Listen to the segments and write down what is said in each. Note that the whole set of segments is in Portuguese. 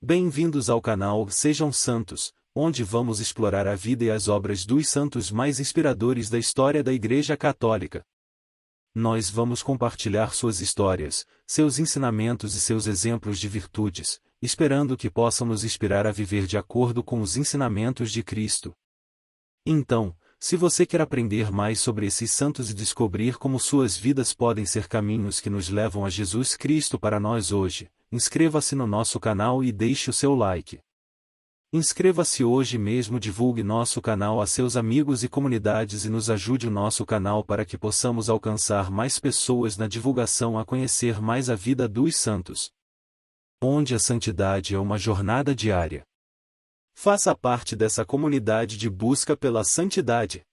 Bem-vindos ao canal Sejam Santos, onde vamos explorar a vida e as obras dos santos mais inspiradores da história da Igreja Católica. Nós vamos compartilhar suas histórias, seus ensinamentos e seus exemplos de virtudes, esperando que possam nos inspirar a viver de acordo com os ensinamentos de Cristo. Então, se você quer aprender mais sobre esses santos e descobrir como suas vidas podem ser caminhos que nos levam a Jesus Cristo para nós hoje, inscreva-se no nosso canal e deixe o seu like. Inscreva-se hoje mesmo, divulgue nosso canal a seus amigos e comunidades e nos ajude o nosso canal para que possamos alcançar mais pessoas na divulgação a conhecer mais a vida dos santos. Onde a santidade é uma jornada diária. Faça parte dessa comunidade de busca pela santidade.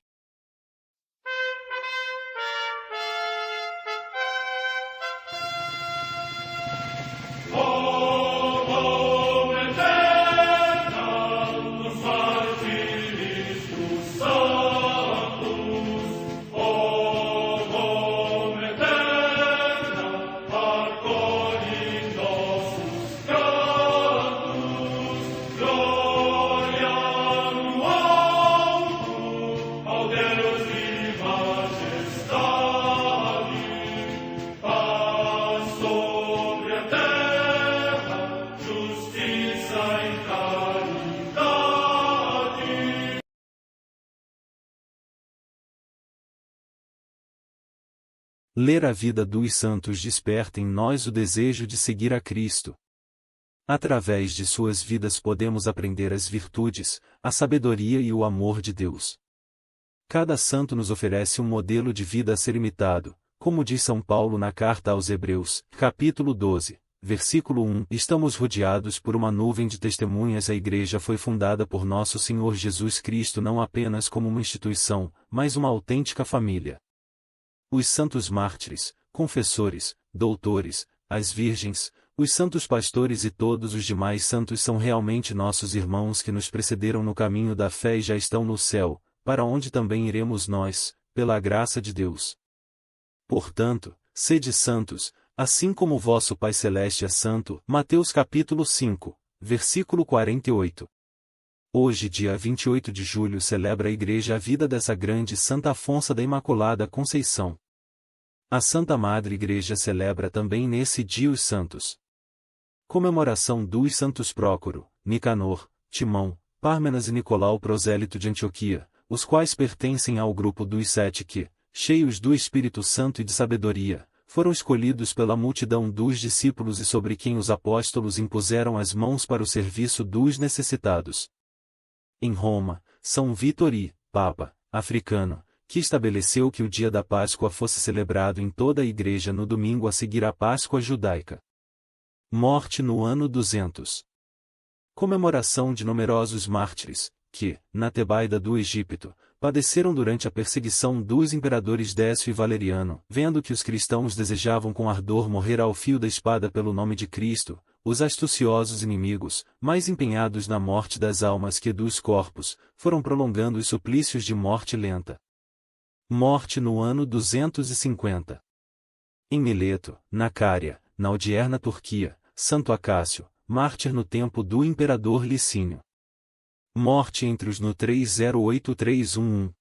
Ler a vida dos santos desperta em nós o desejo de seguir a Cristo. Através de suas vidas podemos aprender as virtudes, a sabedoria e o amor de Deus. Cada santo nos oferece um modelo de vida a ser imitado, como diz São Paulo na carta aos Hebreus, capítulo 12, versículo 1. Estamos rodeados por uma nuvem de testemunhas. A Igreja foi fundada por nosso Senhor Jesus Cristo não apenas como uma instituição, mas uma autêntica família. Os santos mártires, confessores, doutores, as virgens, os santos pastores e todos os demais santos são realmente nossos irmãos que nos precederam no caminho da fé e já estão no céu, para onde também iremos nós, pela graça de Deus. Portanto, sede santos, assim como o vosso Pai Celeste é santo. Mateus capítulo 5, versículo 48. Hoje, dia 28 de julho, celebra a Igreja a vida dessa grande Santa Afonsa da Imaculada Conceição. A Santa Madre Igreja celebra também nesse dia os santos. Comemoração dos santos Prócoro, Nicanor, Timão, Pármenas e Nicolau prosélito de Antioquia, os quais pertencem ao grupo dos 7 que, cheios do Espírito Santo e de sabedoria, foram escolhidos pela multidão dos discípulos e sobre quem os apóstolos impuseram as mãos para o serviço dos necessitados. Em Roma, São Vítor I, Papa, africano, que estabeleceu que o dia da Páscoa fosse celebrado em toda a Igreja no domingo a seguir à Páscoa judaica. Morte no ano 200. Comemoração de numerosos mártires, que, na Tebaida do Egito, padeceram durante a perseguição dos imperadores Décio e Valeriano. Vendo que os cristãos desejavam com ardor morrer ao fio da espada pelo nome de Cristo, os astuciosos inimigos, mais empenhados na morte das almas que dos corpos, foram prolongando os suplícios de morte lenta. Morte no ano 250. Em Mileto, na Cária, na odierna Turquia, Santo Acácio, mártir no tempo do imperador Licínio. Morte entre os no 308-311.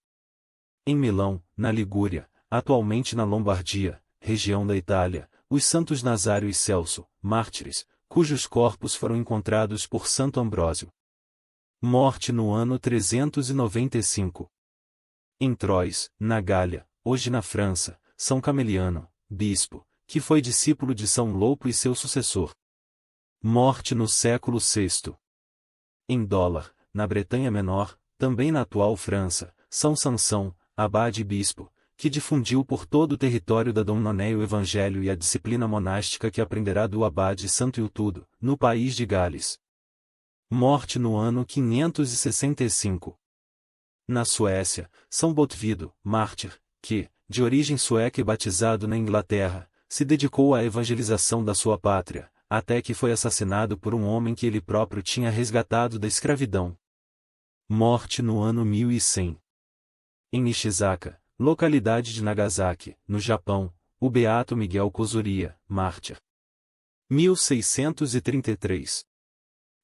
Em Milão, na Ligúria, atualmente na Lombardia, região da Itália, os santos Nazário e Celso, mártires, cujos corpos foram encontrados por Santo Ambrósio. Morte no ano 395. Em Troyes, na Gália, hoje na França, São Cameliano, bispo, que foi discípulo de São Loupo e seu sucessor. Morte no século VI. Em Dólar, na Bretanha Menor, também na atual França, São Sansão, abade e bispo, que difundiu por todo o território da Domnoné o Evangelho e a disciplina monástica que aprenderá do abade Santo Iltudo, no país de Gales. Morte no ano 565. Na Suécia, São Botvido, mártir, que, de origem sueca e batizado na Inglaterra, se dedicou à evangelização da sua pátria, até que foi assassinado por um homem que ele próprio tinha resgatado da escravidão. Morte no ano 1100. Em Nishizaka, localidade de Nagasaki, no Japão, o beato Miguel Kozuria, mártir. 1633.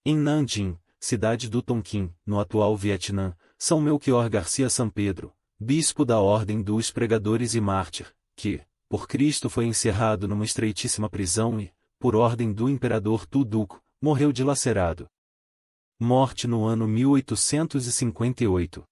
Em Nanjing, cidade do Tonkin, no atual Vietnã, São Melchior Garcia Sampedro, bispo da Ordem dos Pregadores e mártir, que, por Cristo foi encerrado numa estreitíssima prisão e, por ordem do imperador Tu Duc, morreu dilacerado. Morte no ano 1858.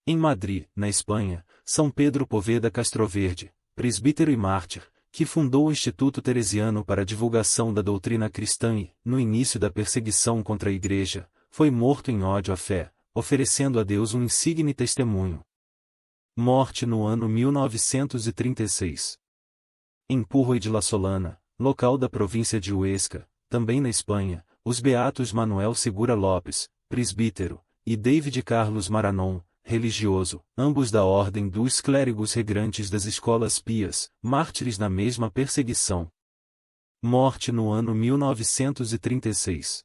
Em Madrid, na Espanha, São Pedro Poveda Castroverde, presbítero e mártir, que fundou o Instituto Teresiano para a divulgação da doutrina cristã e, no início da perseguição contra a Igreja, foi morto em ódio à fé, oferecendo a Deus um insigne testemunho. Morte no ano 1936. Em Purroy de la Solana, local da província de Huesca, também na Espanha, os beatos Manuel Segura Lopes, presbítero, e David Carlos Maranon, religioso, ambos da ordem dos clérigos regrantes das escolas pias, mártires na mesma perseguição. Morte no ano 1936.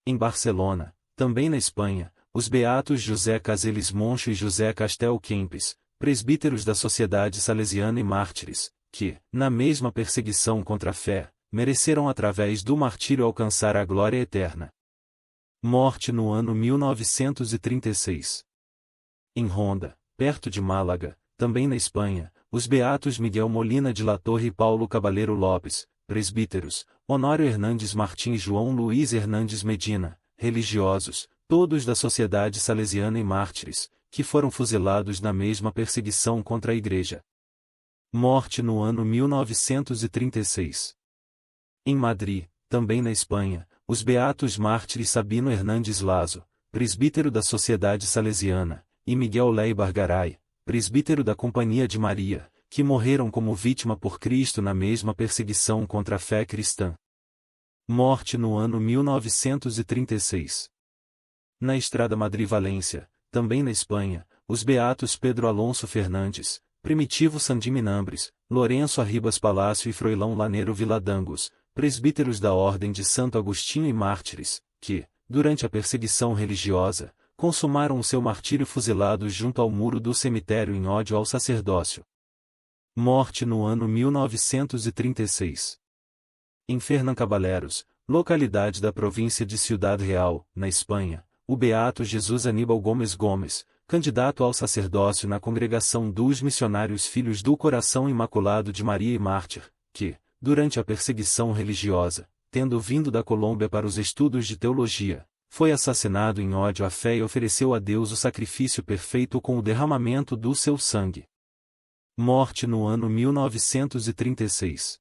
Em Barcelona, também na Espanha, os beatos José Caseles Moncho e José Castel Kempis, presbíteros da Sociedade Salesiana e mártires, que, na mesma perseguição contra a fé, mereceram através do martírio alcançar a glória eterna. Morte no ano 1936. Em Ronda, perto de Málaga, também na Espanha, os beatos Miguel Molina de la Torre e Paulo Cabaleiro Lopes, presbíteros, Honório Hernandes Martins e João Luiz Hernandes Medina, religiosos, todos da Sociedade Salesiana e mártires, que foram fuzilados na mesma perseguição contra a Igreja. Morte no ano 1936. Em Madrid, também na Espanha, os beatos mártires Sabino Hernandes Lazo, presbítero da Sociedade Salesiana, e Miguel Leibar Garay, presbítero da Companhia de Maria, que morreram como vítima por Cristo na mesma perseguição contra a fé cristã. Morte no ano 1936. Na estrada Madrid-Valência, também na Espanha, os beatos Pedro Alonso Fernandes, Primitivo Sandiminambres, Lourenço Arribas Palácio e Froilão Laneiro Viladangos, presbíteros da Ordem de Santo Agostinho e mártires, que, durante a perseguição religiosa, consumaram o seu martírio fuzilados junto ao muro do cemitério em ódio ao sacerdócio. Morte no ano 1936. Em Fernancaballeros, localidade da província de Ciudad Real, na Espanha, o beato Jesus Aníbal Gomes Gomes, candidato ao sacerdócio na Congregação dos Missionários Filhos do Coração Imaculado de Maria e mártir, que, durante a perseguição religiosa, tendo vindo da Colômbia para os estudos de teologia, foi assassinado em ódio à fé e ofereceu a Deus o sacrifício perfeito com o derramamento do seu sangue. Morte no ano 1936.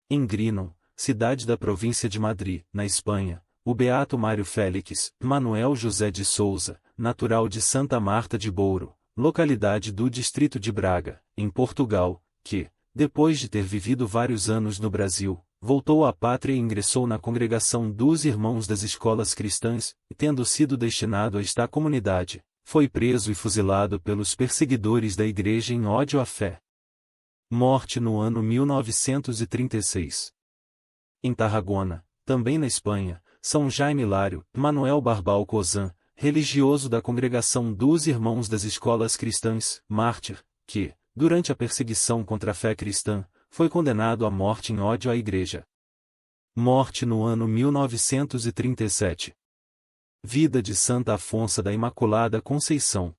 Em Grinon, cidade da província de Madrid, na Espanha, o beato Mário Félix Manuel José de Souza, natural de Santa Marta de Bouro, localidade do distrito de Braga, em Portugal, que, depois de ter vivido vários anos no Brasil, voltou à pátria e ingressou na congregação dos Irmãos das Escolas Cristãs, e tendo sido destinado a esta comunidade, foi preso e fuzilado pelos perseguidores da Igreja em ódio à fé. Morte no ano 1936. Em Tarragona, também na Espanha, São Jaime Hilário Manuel Barbal Cozan, religioso da congregação dos Irmãos das Escolas Cristãs, mártir, que, durante a perseguição contra a fé cristã, foi condenado à morte em ódio à Igreja. Morte no ano 1937. Vida de Santa Afonsa da Imaculada Conceição.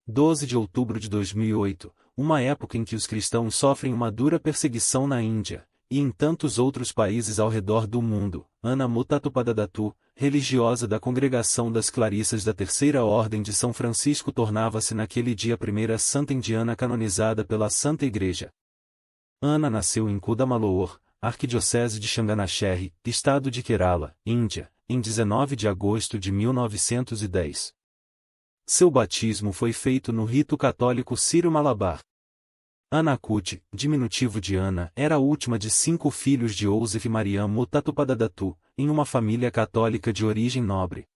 12 de outubro de 2008, uma época em que os cristãos sofrem uma dura perseguição na Índia, e em tantos outros países ao redor do mundo. Ana Mutatupadadatu, religiosa da Congregação das Clarissas da Terceira Ordem de São Francisco, tornava-se naquele dia a primeira santa indiana canonizada pela Santa Igreja. Ana nasceu em Kudamaloor, arquidiocese de Changanassery, estado de Kerala, Índia, em 19 de agosto de 1910. Seu batismo foi feito no rito católico Sírio-Malabar. Anakut, diminutivo de Ana, era a última de 5 filhos de Joseph Mariam Mutatupadadatu, em uma família católica de origem nobre.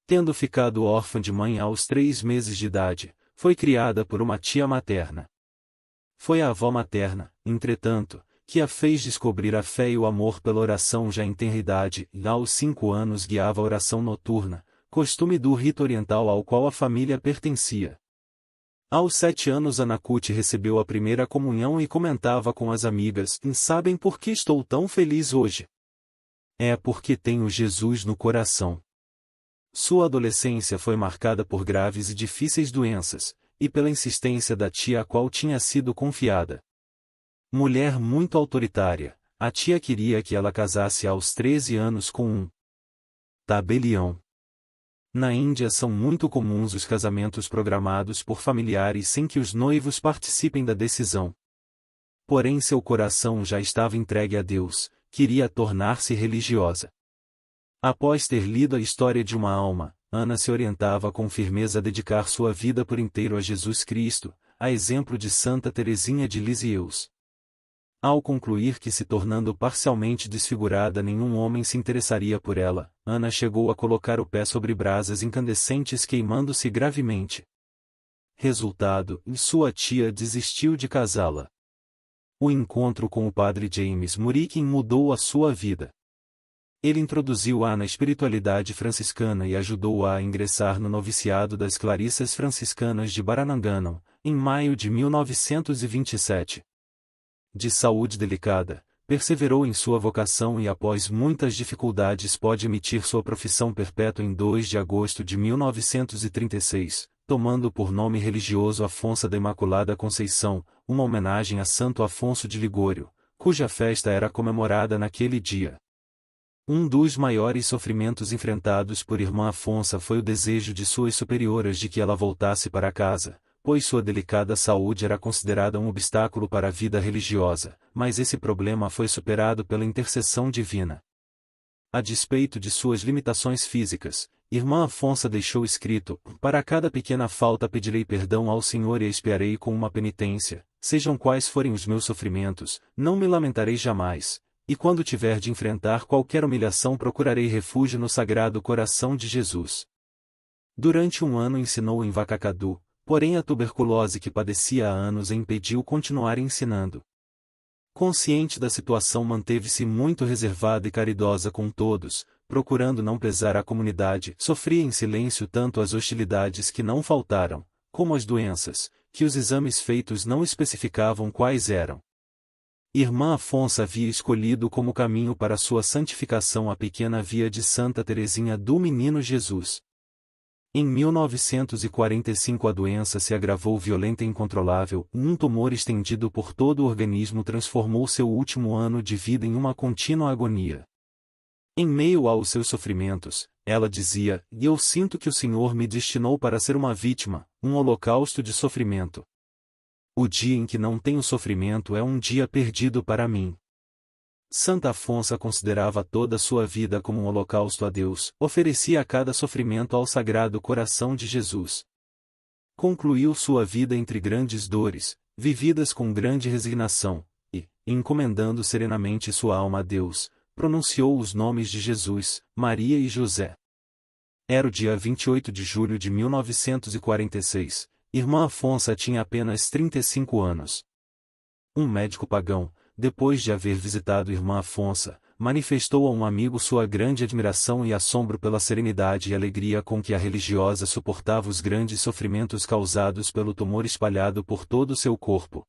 Tendo ficado órfã de mãe aos 3 meses de idade, foi criada por uma tia materna. Foi a avó materna, entretanto, que a fez descobrir a fé e o amor pela oração já em tenra idade, e aos 5 anos guiava a oração noturna, costume do rito oriental ao qual a família pertencia. Aos 7 anos Anakut recebeu a primeira comunhão e comentava com as amigas: sabem por que estou tão feliz hoje? É porque tenho Jesus no coração. Sua adolescência foi marcada por graves e difíceis doenças, e pela insistência da tia a qual tinha sido confiada. Mulher muito autoritária, a tia queria que ela casasse aos 13 anos com um tabelião. Na Índia são muito comuns os casamentos programados por familiares sem que os noivos participem da decisão. Porém seu coração já estava entregue a Deus, queria tornar-se religiosa. Após ter lido a história de uma alma, Ana se orientava com firmeza a dedicar sua vida por inteiro a Jesus Cristo, a exemplo de Santa Teresinha de Lisieux. Ao concluir que se tornando parcialmente desfigurada nenhum homem se interessaria por ela, Ana chegou a colocar o pé sobre brasas incandescentes queimando-se gravemente. Resultado, sua tia desistiu de casá-la. O encontro com o padre James Murikin mudou a sua vida. Ele introduziu-a na espiritualidade franciscana e ajudou-a a ingressar no noviciado das Clarissas Franciscanas de Barananganam, em maio de 1927. De saúde delicada, perseverou em sua vocação e após muitas dificuldades pôde emitir sua profissão perpétua em 2 de agosto de 1936, tomando por nome religioso Afonso da Imaculada Conceição, uma homenagem a Santo Afonso de Ligório, cuja festa era comemorada naquele dia. Um dos maiores sofrimentos enfrentados por Irmã Afonsa foi o desejo de suas superioras de que ela voltasse para casa, pois sua delicada saúde era considerada um obstáculo para a vida religiosa, mas esse problema foi superado pela intercessão divina. A despeito de suas limitações físicas, Irmã Afonsa deixou escrito: para cada pequena falta pedirei perdão ao Senhor e a expiarei com uma penitência, sejam quais forem os meus sofrimentos, não me lamentarei jamais. E quando tiver de enfrentar qualquer humilhação procurarei refúgio no Sagrado Coração de Jesus. Durante um ano ensinou em Vacacadu, porém a tuberculose que padecia há anos a impediu continuar ensinando. Consciente da situação manteve-se muito reservada e caridosa com todos, procurando não pesar a comunidade, sofria em silêncio tanto as hostilidades que não faltaram, como as doenças, que os exames feitos não especificavam quais eram. Irmã Afonsa havia escolhido como caminho para sua santificação a pequena via de Santa Teresinha do Menino Jesus. Em 1945 a doença se agravou violenta e incontrolável, um tumor estendido por todo o organismo transformou seu último ano de vida em uma contínua agonia. Em meio aos seus sofrimentos, ela dizia: eu sinto que o Senhor me destinou para ser uma vítima, um holocausto de sofrimento. O dia em que não tenho sofrimento é um dia perdido para mim. Santa Afonsa considerava toda a sua vida como um holocausto a Deus, oferecia a cada sofrimento ao Sagrado Coração de Jesus. Concluiu sua vida entre grandes dores, vividas com grande resignação, e, encomendando serenamente sua alma a Deus, pronunciou os nomes de Jesus, Maria e José. Era o dia 28 de julho de 1946. Irmã Afonsa tinha apenas 35 anos. Um médico pagão, depois de haver visitado Irmã Afonsa, manifestou a um amigo sua grande admiração e assombro pela serenidade e alegria com que a religiosa suportava os grandes sofrimentos causados pelo tumor espalhado por todo o seu corpo.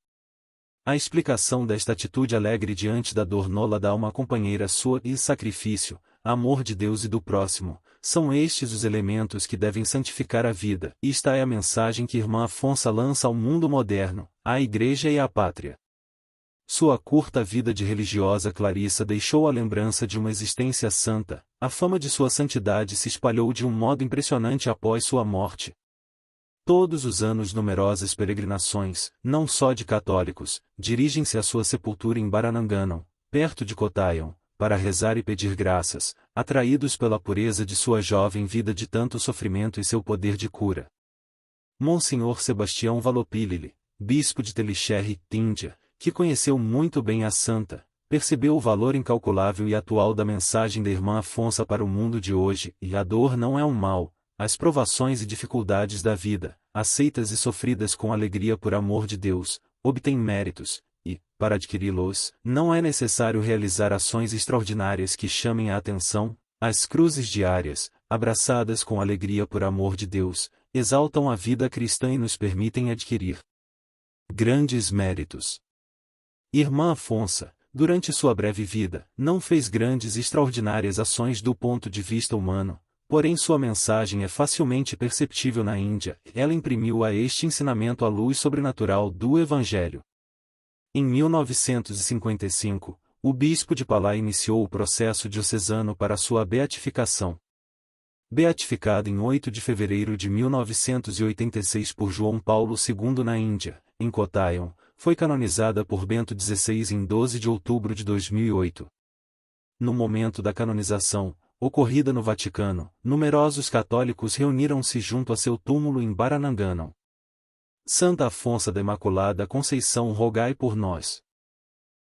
A explicação desta atitude alegre diante da dor nola da alma companheira sua e sacrifício, amor de Deus e do próximo, são estes os elementos que devem santificar a vida, e esta é a mensagem que Irmã Afonsa lança ao mundo moderno, à Igreja e à pátria. Sua curta vida de religiosa Clarissa deixou a lembrança de uma existência santa, a fama de sua santidade se espalhou de um modo impressionante após sua morte. Todos os anos numerosas peregrinações, não só de católicos, dirigem-se à sua sepultura em Barananganam, perto de Kottayam, para rezar e pedir graças, atraídos pela pureza de sua jovem vida de tanto sofrimento e seu poder de cura. Monsenhor Sebastião Valopilili, bispo de Telixerre, Índia, que conheceu muito bem a santa, percebeu o valor incalculável e atual da mensagem da Irmã Afonsa para o mundo de hoje, e a dor não é um mal, as provações e dificuldades da vida, aceitas e sofridas com alegria por amor de Deus, obtêm méritos, e, para adquiri-los, não é necessário realizar ações extraordinárias que chamem a atenção. As cruzes diárias, abraçadas com alegria por amor de Deus, exaltam a vida cristã e nos permitem adquirir grandes méritos. Irmã Afonsa, durante sua breve vida, não fez grandes e extraordinárias ações do ponto de vista humano, porém sua mensagem é facilmente perceptível na Índia. Ela imprimiu a este ensinamento a luz sobrenatural do Evangelho. Em 1955, o bispo de Palá iniciou o processo diocesano para sua beatificação. Beatificado em 8 de fevereiro de 1986 por João Paulo II na Índia, em Kottayam, foi canonizada por Bento XVI em 12 de outubro de 2008. No momento da canonização, ocorrida no Vaticano, numerosos católicos reuniram-se junto a seu túmulo em Barananganam. Santa Afonsa da Imaculada Conceição, rogai por nós.